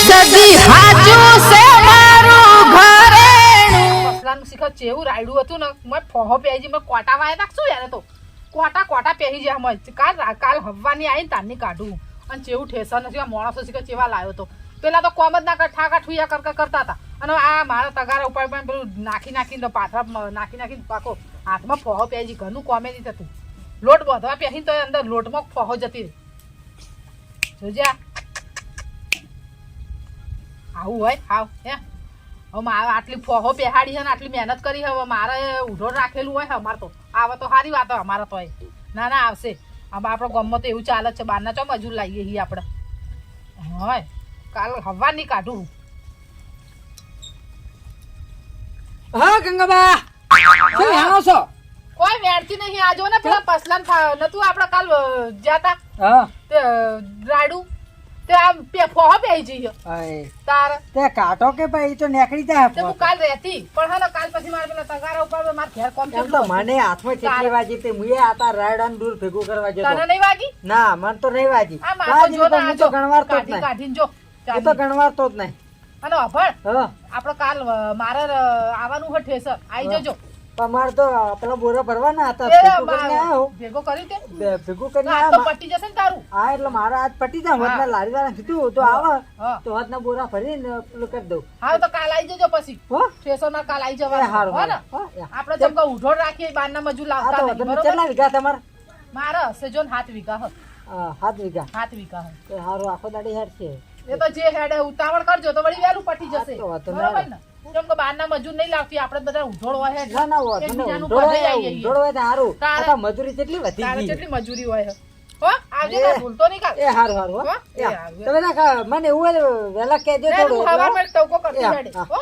સદી હાચું સે મારું ઘરેણું પસલાનું શીખર ચેવું રાયડું હતું ને મેં ફોહો પહેજી મેં કોટા વાયા તા શું યાર તો કોટા પહેરી જાય મય કાલ હવાની આવીને તારની કાઢું અને ચેવું ઠેસર નથી આ માણસો શીખર ચેવા લાવ્યો તો પેલા તો કોમ જ ના ઠાકા ઠુયા કરતા હતા અને આ મારા તગારા ઉપર પણ પેલું નાખીને પાથરા નાખીને પાકો હાથમાં ફોહો પહેજી ઘરનું કોમે નહીં થતું લોટ બાંધવા પહેરીને તો અંદર લોટમાં ફોહો જતી રહી જોજ્યા આવું હોય હાવ હે હવે મારે આટલી ફોહો બેહાડી છે ને આટલી મહેનત કરી હવે મારે ઉઢો રાખેલું હોય અમારે તો આવે તો સારી વાત હોય અમારે તો ના આવશે આમાં આપણો ગામમાં તો એવું ચાલે છે બહારના ચો મજૂર લાવીએ છીએ આપણે હોય કાલ હવા નહીં કાઢું હા ગંગાબા શું હેણો છો કોઈ વેડતી નહીં આ જો ને પેલા પસલાન નતું આપણે કાલ જ્યાતા હા તે રાડું તે આમ ફોહો બેહી જઈએ તાર તે કાટો કે ભાઈ તો નીકળી જાય તે હું કાલ રહેતી પણ હા કાલ પછી મારે પેલા તગારા ઉપર માર ઘેર કોમ એમ તો મને હાથમાં ચેટલી વાજી તે મુએ આતા રાયડાન દૂર ભેગું કરવા જતો તને નહીં વાગી ના મન તો નહીં વાજી આ માર જો ના તો ગણવાર તો જ નહીં કાઢીને જો એ તો ગણવાર તો જ નહીં અને અભળ હા આપણે કાલ મારે આવવાનું હોય ઠેસર આવી જજો તમારે તો પેલા બોરા ભરવાના હતા ભેગો કરી તે ભેગું કરીને આ તો પટી જશે ને તારું હા એટલે મારા આજ પટી જાય વધના લારી વાળા કીધું તો આવે તો વધના બોરા ભરીને પેલું કરી દઉં હા તો કાલ આવી જજો પછી હો ઠેસર માં કાલ આવી જવાનું હો ને આપણે ચમકા ઉઢો રાખીએ બારના મજૂર લાવતા નહીં બરોબર કેટલા વીઘા તમારે મારે હશે જો 7 વીઘા હ 7 વીઘા 7 વીઘા હ તો હારું આખો દાડી હેર છે એ તો જે હેડે ઉતાવળ કરજો તો વળી વેલું પટી જશે બરોબર ને કેમ કે બારના મજૂર નહીં લાવતી આપણે બધા ઉઢોળ હોય ના ના હોય ઉઢોળ હોય તો હારું આ મજૂરી કેટલી વધી તારે ગઈ કેટલી મજૂરી હોય હો આવજે ના ભૂલતો નહીં કાલ એ હારું હારું હો તમે ના મને એવું વેલા કહેજો થોડું હવામાં એક ટવકો કરતી હેડે હો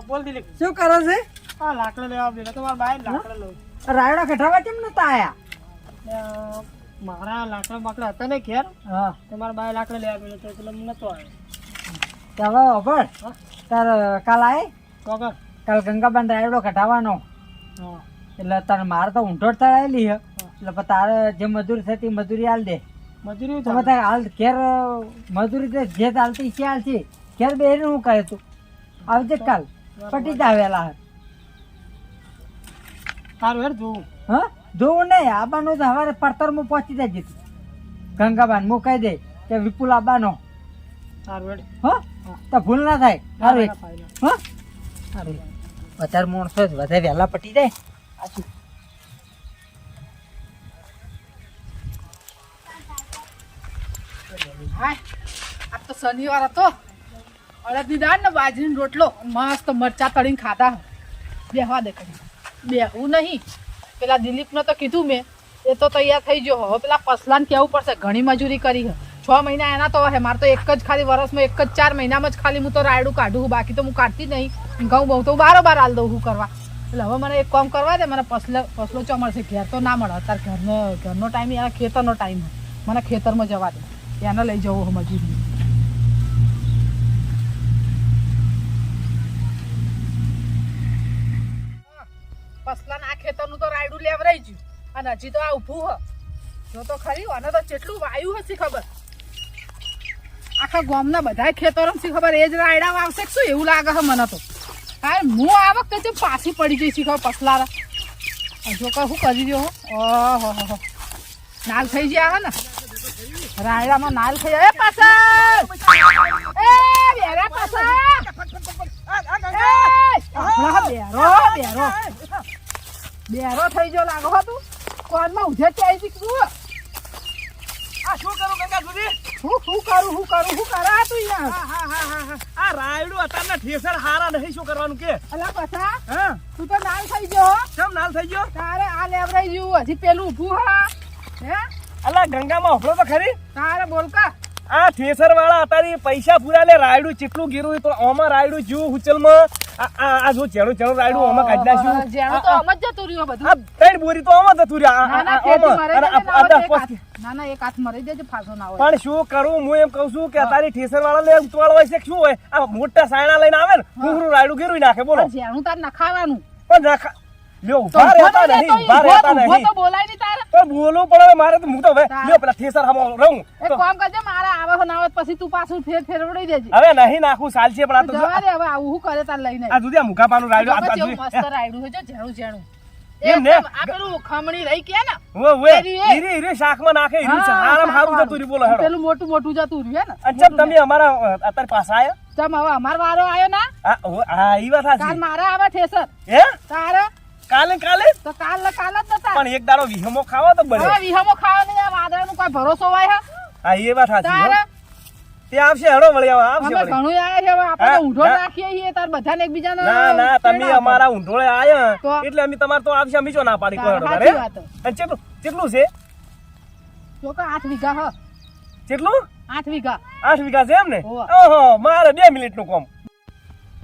બોલ દિલીપ શું કરો છે હા લાકડા લેવા બેઠા તમારા બાય લાકડા લઉં રાયડા કઢાવા કેમ નતા આયા મારા લાકડા બાકડા હતા ને ઘેર હા તમારા બાય લાકડા લેવા બેઠા તો એટલે નતો આવ્યો ચાલો અભળ તાર કાલ આય વગર કાલ ગંગાબાન રાયડો કઢાવવાનો હા એટલે તારે મારે તો ઊંઢોડ તળાયેલી હે એટલે તારે જે મજૂરી થતી મજૂરી હાલ દે મજૂરી તમે તારે હાલ ઘેર મજૂરી તો જે ચાલતી છે હાલ છે ઘેર બેહીને હું કહે તું આવજે કાલ પટી જ આવેલા સારું હેર જોવું હા જોવું નહીં આબાનું તો સવારે પડતરમાં પહોંચી જાય તું ગંગાબાન હું કહી દે કે વિપુલ આબાનો સારું હેડ હા તો ભૂલ ના થાય સારું હા સારું વધારે માણસો વધારે વહેલા પટી જાય આછું હાય આ તો શનિવાર હતો અડદની દાળ ને બાજરીનો રોટલો મસ્ત મરચા તળીને ખાધા બેહવા દે કરી બેહવું નહીં પેલા દિલીપને તો કીધું મેં એ તો તૈયાર થઈ ગયો હવે પેલા પસલાને કહેવું પડશે ઘણી મજૂરી કરી છે 6 મહિના એના તો હે મારે તો એક જ ખાલી વર્ષમાં એક જ 4 મહિનામાં જ ખાલી હું તો રાયડું કાઢું બાકી તો હું કાઢતી નહીં ઘઉં બહુ તો બારોબાર હાલ દઉં હું કરવા એટલે હવે મને એક કામ કરવા દે મને પસલો ચો મળશે ઘેર તો ના મળે અત્યારે ઘરનો ટાઈમ એના ખેતરનો ટાઈમ મને ખેતરમાં જવા દે એને લઈ જવું મજૂરી પસલાના આ ખેતરનું તો રાયડું લેવરાઈ ગયું અને હજી તો આ ઊભું હ જો તો ખરી અને તો કેટલું વાયુ હશે ખબર આખા ગામના બધા ખેતરો શી ખબર એ જ રાયડા આવશે શું એવું લાગે છે મને તો હા હું આ વખતે પાછી પડી જઈ શીખો પસલા જો કે શું કરી દો ઓહો નાલ થઈ ગયા ને રાયડામાં નાલ થઈ જાય પાછળ એ બેરા પાછળ બેરો થઈ ગયો લાગો તું કોનમાં ઉધે ચાઈ શીખવું આ શું કરું ગંગા સુધી હું કરું કરા તું યાર આ રાયડું અત્યારના ઠેસર હારા નહીં શું કરવાનું કે અલા પછા હા તું તો નાલ થઈ ગયો કેમ નાલ થઈ ગયો તારે આ લેવરાઈ ગયું હજી પેલું ઊભું હા હે અલા ગંગામાં હફળો તો ખરી તારે બોલ કા આ ઠેસર વાળા અત્યારે પૈસા પૂરા લે રાયડું ચેટલું ગીરું તો આમાં રાયડું જ્યું હુચલમાં આ જો ચેણું ચેણું રાયડું આમાં કાઢી નાખ્યું જેણું તો આમ જ જતું રહ્યું બધું. આ ત્રણ બોરી તો આમાં જતું રહ્યા ના, ના, ખેતી મરે છે ને, ના, ના, એક હાથ મરી દેજો, ફાંસો ના હોય. પણ શું કરું હું એમ કઉ છું કે અત્યારે ઠેસર વાળા લે ઉતવાળ હોય છે કે શું હોય આ મોટા સાયણા લઈને આવે ને હુંહરું રાયડું ગીરું નાખે બોલો પણ જેણું તાર નખાવાનું. પણ નાખા લ્યો તો ઉભા રહેતા ઊભો નહીં તો ઉભા રહેતા ઊભો નહીં તો બોલાય નહીં તારે. પણ બોલવું પડે હવે મારે તો હું તો હવે લ્યો પેલા ઠેસર હામો રહું એક કામ કરજે, મારા આવે હો ના આવે પછી તું પાછું ફેરવડી દેજે. હવે નહીં નાખું ચાલશે પણ આ તો જો જવા દે હવે, આવું શું કરે તાર લઈને. આ સુધી આ મુકાપાનું રાયડું આ કેવું બાજુ મસ્ત રાયડું છે જો, જેણું જેણું. એમ ને? એકદમ આ પેલું ખમણી રહી કે ને, વે એરી એ. હીરે હીરે શાકમાં નાખે હીરું છે હા, હારામ હારું શાકવાળું. જતું રહ્યું બોલો હેડો પેલું મોટું મોટું જતું રહ્યું હે ને. અચ્છા તમે અમારા અત્યારે પાછા આયા ચમ હવે અમાર વારો આવ્યો ના, હા ઈ વાત કાલ સાચી મારા આવે ઠેસર હે તારે કાલે કાલે તો કાલ ને કાલ જ નતા. પણ એક દાડો વિહમો ખાવા તો બને હવે વિહમો ખાવા નહીં, આ વાદળાનું કોઈ ભરોસો હોય હે હા એ વાત સાચી તારે. હો. તે આવશે હેડો વળી હવે આવશે અમે વળી ઘણું આયા છે, હવે આપણે હા, ઊંધો ના. નાખીએ છીએ તાર બધાને એકબીજાને ના ના તમે પેડા અમારા ઊંઢોળે આયા તો? એટલે અમે તમારે તો આવશે અમે જો ના પાડી કોઈ હેડો સાચી તારે વાત. અને કેટલું કેટલું છે જો કે 8 વીઘા હ, કેટલું 8 વીઘા. 8 વીઘા છે એમ ને હોવે. ઓહો મારે 2 મિનિટનું કામ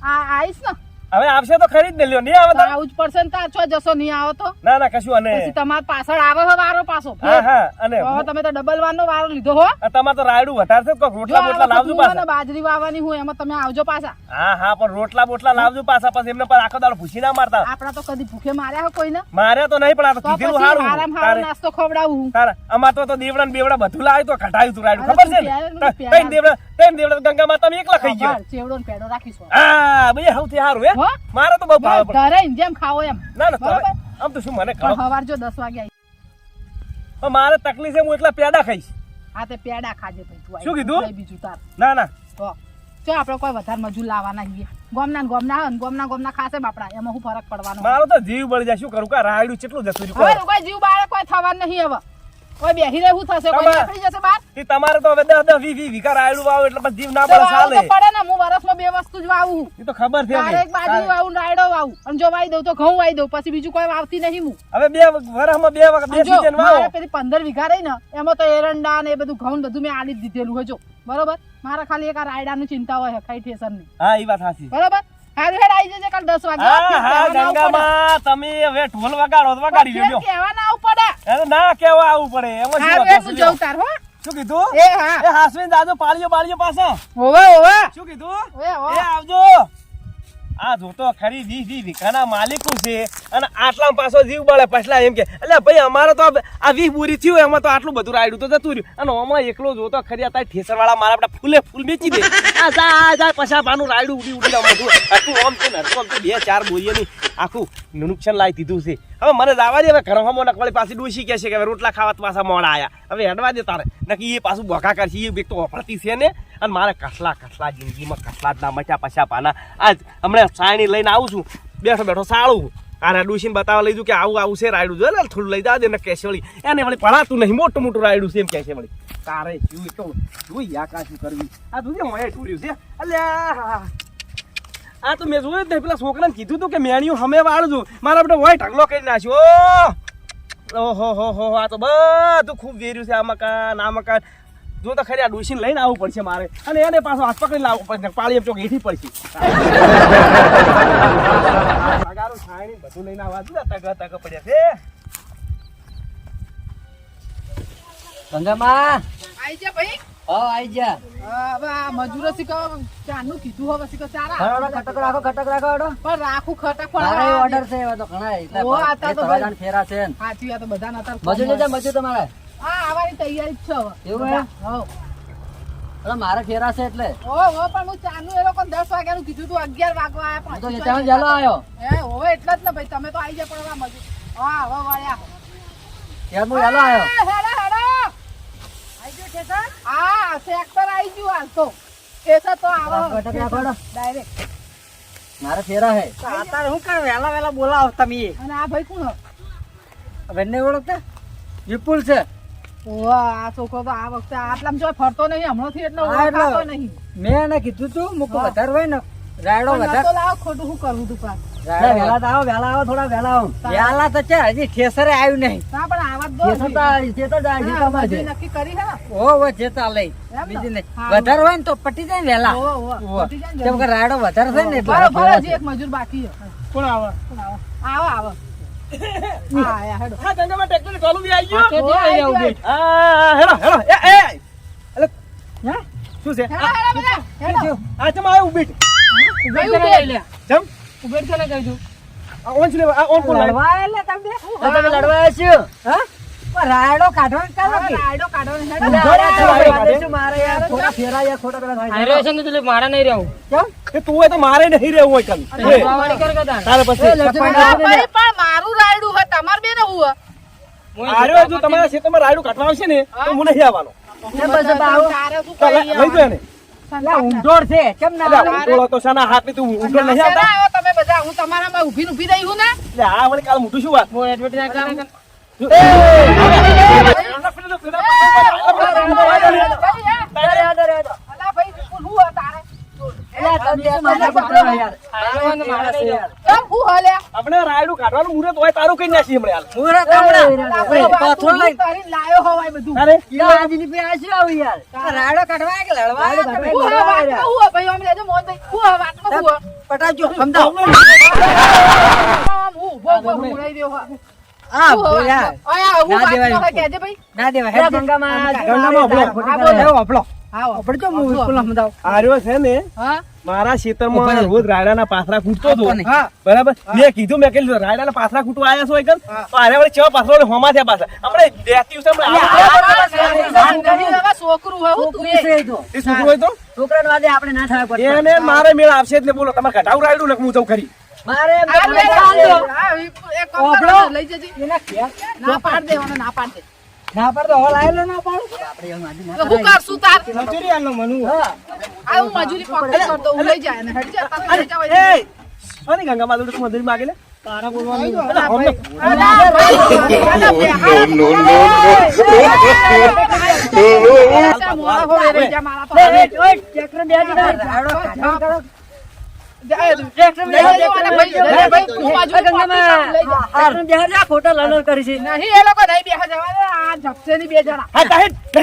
આ આઈશ ને હવે આવશે તો ખરી જ ને લ્યો નહીં આવે તો તો આવું જ પડશે ને તાર છો જશો નહીં આવો તો ના ના કશું અને પછી તમાર પાછળ આવે હે વારો પાછો. હા હા અને હવે તમે તો ડબલ વાર નો વારો લીધો હો. તમારે તો રાયડું વધારે છે કોક જો રોટલા આ બોટલા વખત લાવજો હું પાછા ને બાજરી વાવવાની હું, એમાં તમે આવજો પાછા. હા હા પણ રોટલા બોટલા લાવજો પાછા પછી એમને પર આખો દાડો ભૂસી ના મારતા આપડા તો કદી ભૂખે માર્યા હો કોઈને, મારે તો નહીં પણ આ તો તો કીધેલું પછી સારું હારામ હારો તારે નાસ્તો ખવડાવું હું. તારે અમાર તો દેવડા ને બેવડા બધું લાવ્યું તો ઘટાયું તું રાયડું અરે ખબર છે તું ને પ્યારા નું ત્રણ દેવડા ગંગા માતા એકલા ખાઈ ગયો ખબર, ચેવડો ને પેડો રાખીશું. હા ભાઈ સૌથી સારું હે હો? મારે તો બહુ ભાવે પણ. ધરાઈને જેમ ખાવો એમ. ના ના તમે બરાબર? આમ તો શું મને પણ ખાવ સવાર જો 10 વાગે આવી. પણ મારે તકલીફ છે હું એટલા પેડા ખાઈશ આ તે પેડા ખાજે ભાઈ તું. શું કીધું? લઈ બીજું તાર. ના ના હો. જો આપણે કોઈ વધારે મજૂર લાવવાના છીએ. ગોમના ને ગોમના આવે ને ગોમના ખાશે બાપડા, એમાં શું ફરક પડવાનો? મારો તો જીવ બળી જાય શું કરું કા રાયડું કેટલું જતું હવે રહ્યું કોઈ જીવ બાળક કોઈ થવાનું નહીં હવે. કોઈ બેહી રહેવું થશે, કોઈ તમારે- નીકળી જશે બહાર. એ તમારે તો હવે 10-20 વીઘા રાયડું વાવો એટલે પછી જીવ ના તો પડે વાવવું ચાલે તો પડે ને, હું વરસમાં 2 વસ્તુ જ વાવું. એ તો ખબર છે તારે એક બાજરી વાવું ને રાયડો વાવું, અને જો વાઈ દઉં તો ઘઉં વાઈ દઉં, પછી બીજું કોઈ વાવતી નહીં હું. હવે 2 વર્ષમાં 2 વખત 2 અને જો સીઝન મારે વાવો પેલી 15 વીઘા રહી ને, એમાં તો એરંડા ને એ બધું ઘઉં ને બધું મેં આલી જ દીધેલું હોય જો. બરોબર, મારે ખાલી એક આ રાયડાનું ચિંતા હોય ખાઈ ઠેસરની. હા એ વાત સાચી બરોબર, હારું હેડ આવી જજે કાલ 10 વાગે. હા હા ફેર કહેવા ના ગંગામાં તમે હવે ઢોલ વગાડો તો વગાડી ફેર લ્યો કહેવા ના આવું પડે. અરે ના કેવા આવવું પડે એમાં શું હારું હતું હેડ હું લ્યો. જઉં તાર હો. શું કીધું એ હા. એ હાસવીન દાદો પાળીઓ પાછા હોવે હોવે. શું કીધું ઓય હો. એ આવજો આ જોતો ખરી 20 વીઘાના માલિકો છે અને આટલા પાછો જીવ બળે પછલા એમ કે એટલે ભાઈ અમારે તો આ 20 બોરી થયું એમાં તો આટલું બધું રાયડું તો જતું રહ્યું અને આમાં એકલો જોતો ખરી આ ઠેસર વાળા મારા આપડા ફૂલે ફૂલ વેચી દે આ જા પછા પાનું રાયડું ઉડી આમ બધું આટલું આમ છે ને આમ તો 2-4 બોરીઓની આખું નુકસાન લાવી દીધું છે હવે મને જવા દે હવે ઘરમાં નકવાળી પાછી ડોસી કહે છે કે હવે રોટલા ખાવા તો પાછા મોડા આયા હવે હેડવા દે તારે નકી એ પાછું બોકા કરશે એ બેક તો ઓફળતી છે ને અને મારે કસલા જિંદગીમાં કસલા જ ના મચા પછા પાના આજ હમણાં સાયણી લઈને આવું છું બેઠો સાળું આને ડોસીને બતાવવા લઈ જઉં કે આવું છે રાયડું જો ને થોડું લઈ જા દે ને કહેશે વળી એને વળી પડાતું નહીં મોટું રાયડું છે એમ કહેશે વળી તારે શું તો જોઈ આકા શું કરવી આ તું મોએ ટોળ્યું છે અલ્યા આ તો મેં જોયું જ નહીં પેલા છોકરાને કીધું તું કે મેણિયું હમે વાળજો મારા બેટા હોય ઢગલો કરી નાખ્યો ઓહો આ તો બધું ખૂબ વેર્યું છે આ મકાન જો તો ખરી આ ડોસીને લઈને આવવું પડશે મારે અને એને પાછો હાથ પકડી લાવવું પડશે પાળી એમ ચોક હેઠી પડશે અગારું છાણી બધું લઈને આવવા દે તગ પડ્યા છે ગંગામાં આઈ જા ભાઈ. આઈ જા હા, હવે આ મજૂરો શીખો ચાનું કીધું હવે શીખો ચારા. ખટક રાખો પણ રાખું ખટક તારે પણ ઓર્ડર છે એવા તો ઘણા એટલે ઓ, આ તો એ ભાઈ. તવાદાન ફેરા છે ને. સાચી વાત, બધા ના મજૂર લેજા મજૂર તમારે હા આવવાની તૈયારી જ છે હવે. એવું હે? હો. એટલે મારે ફેરા છે એટલે હો પણ હું ચાનું એ લોકો 10 વાગ્યાનું કીધું તું 11 વાગવા આયા હું તો પણ વેચાણ ચાલો આવ્યો હે હોવે એટલે જ ને ભાઈ તમે તો આવી જાય પણ હવે મજૂર હા હવે વાળ્યા યાર હું વેલો આવ્યો હેડો આઈ ગયો ઠેસર હા સેક્ટર આવી ગયું હાલ તો ઠેસર તો આવો ખટક રાખો હેડો. ડાયરેક્ટ મારે ફેરા હે અત્યારે હું કર વેલા બોલાવો તમે અને આ ભાઈ કોણ બંને ઓળખતા વિપુલ છે ઓવા આ છોકરો તો આ વખતે આટલામાં જો ફરતો નહીં હમણાંથી એટલે હા, એટલે ઓળખાતો નહીં મેં એને કીધું તું મૂકું હા. વધારે હોય ને રાયડો પણ વધારે નતો લાવો ખોટું શું કરવું તું પાછું વહેલા તો આવો, વહેલા આવો, થોડા વહેલા આવો. વહેલા તો છે, હજી ઠેસરે આવ્યું નહીં. ના પણ આવા જ દો. ઠેસર તો આવી, ઠેસર તો આવી, હા, ઠેસરમાં છે. મજૂરી નક્કી કરી હે ને? ઓહો, જે ચાલે. એમ ને? બીજું નહીં. હા. વધારે હોય ને તો પટી જાય ને વહેલા. ઓહો, ઓહો. ઓહો. પતી જાય ને કેમ કે રાયડો વધારે થાય ને એટલે બરો, બરો, વહેલા હજી છે. એક મજૂર બાકી છે. કોણ આવે આવો, આવો. હા, આયા, હેડો. હા ગંગામાં ટ્રેક્ટર ચાલુ બી આવી હા, ગયો તે આઈ ગયો. હા હેલો હેલો એ એટલે હે? શું છે હેડો, હેડો બધા, હેડો. આ ચમ આવ્યો ઉભી ઉભેર ઉભેર. ચમ ઉભેર કોને કહી દઉં? આ ઓન છે આ ઓન કોણ લાવે લડવા એટલે તમે? તમે લડવા આવ્યા છો? હા? પણ રાયડો કાઢવાનું કાં હવે નથી? રાયડો કાઢવાનો, હેડો. અરે, જોડે અરે, જોડે અરે, કાઢે. શું મારે યાર, ખોટા ફેરા યાર, ખોટા પેલા થાય. કેમ? એ તું હોય તો મારે નહીં રહેવું હોય કલ તારે એ પછી લડજો, હા, લડજો, ભાઈ, પણ મારું રાયડું હે, તમારે બેને હું હે? આર્યો જો તમારા ખેતરમાં રાયડું કાઢવા આવશે ને તો હું નહીં આવવાનો બસ, આવો. તારે શું તો કરી લઈ જો એને લા, ઊંધોળ છે, કેમ ના એટલે આવે? ઊંધો તો શાના હાથની તું ઊંધો નહીં નમસ્તે આવતા આવો તમે બધા, હું તમારામાં ઊભી ને ઊભી રહી હું ને. એટલે આ વળી કાલ મોટું શું વાત અલા ભાઈ, હું હે તારે? અલા, તમે શું માથા પર કરો યાર? કેમ હું હે લ્યા? આપણે રાયડું કાઢવાનું મુહૂર્ત હોય તારું કઈ નાખી હમણાં હાલ. મુહૂર્ત હમણાં. આપણે પાથરો લઈ. તારી લાયો હોવાય બધું. તારે યાર, આજની પે આ શું આવું યાર? આ રાયડો કાઢવા કે લડવા આવ્યા તમે? હું હે વાતમાં હું હે ભાઈ, આમ લેજો મોહનભાઈ. હું હે વાતમાં હું હે? પટાવજો, સમજાવો. આમ હું ઊભો ઊભો હું રહી રહ્યો હે. હા, હું હે યાર. વાતમાં. આયા, હું ના દેવાય. વાતમાં હે, કહેજે ભાઈ. ના દેવાય. હેડ ગંગામાં. ગંગામાં ઓપલો. હા, બોલો. ઓપલો. હા, ઓપડજો, હું સ્કૂલમાં સમજાવું. આર્યો છે ને હા મારા ખેતરમાં રોજ રાયડાના પાથરા કૂટતો હતો ઓપો નહીં. હા. બરાબર મેં કીધું મેં કીધું રાયડાના પાથરા કૂટવા આવ્યા છો એકન તો આરે વળી ચેવા પાથરો હોમાં થયા પાછા આપણે દેતી છે હવે છોકરું હે, હું તું છોકરી છે એ તો. એ છોકરો હોય તો છોકરાને વાદે આપણે ના થવા પડે. એને મારે મેળ આવશે એટલે બોલો તમારે ઘટાવું રાયડું ને હું જઉં ખરી મારે એમ આ લે, તો આ લે. ચાલતો. આ એક કામ ઓપલો. કરો, લઈ જજે. એના ઘેર. ના પાડ દેવાનો, ના પાડ દે. ના પાડતો હોલ આયેલો ના પાડું. આપણે એમ આજે ના તો હું કરશું તાર? મજૂરી આલનો મનુ. હા. આ હું મજૂરી પકડી કરતો, હું લઈ જાય ને હેડ જા, તાર લઈ જાવ એટલે. એ અરે ગંગા માધુરી તું મધુરી માગે લે તારા બોલવાનું અલા અમને ભાઈ, અલા ભાઈ, અલા ભાઈ, No, no, અચ્છા, મોળા હો રે જા મારા તો. લે, લે, ઓય, ટ્રેક્ટર બેસી જા. રાયડો કાઢવા કરો. ટ્રેક્ટર લઈ જજો અને ભાઈ, અરે ભાઈ, હું મજૂરી પકડી કરું, લઈ જા. ટ્રેક્ટર બેસી જા, ખોટા લડર કરી છે. નહીં, એ લોકો નહીં બેસા જવાના, આ ઝપસે ની બે જણા. હા તાહે તો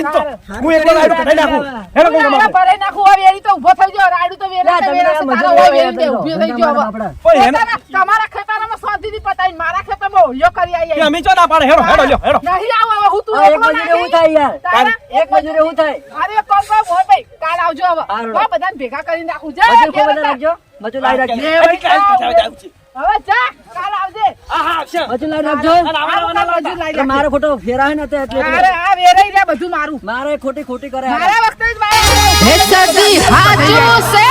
હું એકલો રાયડું કઢાઈ નાખું હેલો ગંગા અલા, માધુરી ભરાઈ નાખું, હવે એની તો ઊભો થઈ ગયો, રાયડું તો વેલા છે, વેલા છે, તારો હોય વેલી દે, ઊભી થઈ ગયો હવે. ઓય હેને તમારા ખેતરમાં શાંતિથી પતાઈને મારા ખેતરમાં હોળીઓ કરી કે આઈ અમે ચો ના પાડે હેડો હેડો લ્યો હેડો નહીં આવું હવે, હું તું આ એક એકલો મજૂરી એવું નાખી. થાય યાર. તારા? એક મજૂરી એવું થાય. અરે એક કામ કર, મોહન ભાઈ, કાલ આવજો હવે. હારું. આ બધાને ભેગા કરીને રાખું. જા, મજૂર ઘેર ખબર જા. રાખજો. મજૂર લાવી રાખજો. હજી કાલ પીછાવે જાવ છે હવે જા, કાલ આવજે. હા હા આવશે મજૂર લાવી રાખજો. અને આવવાના કાલ મજૂર લાવી એટલે રાખજો. મારો ખોટો ફેરા હે ને તે એટલે અરે આ વેરાઈ રહ્યા બધું મારું. મારે ખોટી ખોટી કરે મારા વખતે જ મારા હે સદી હાચું છે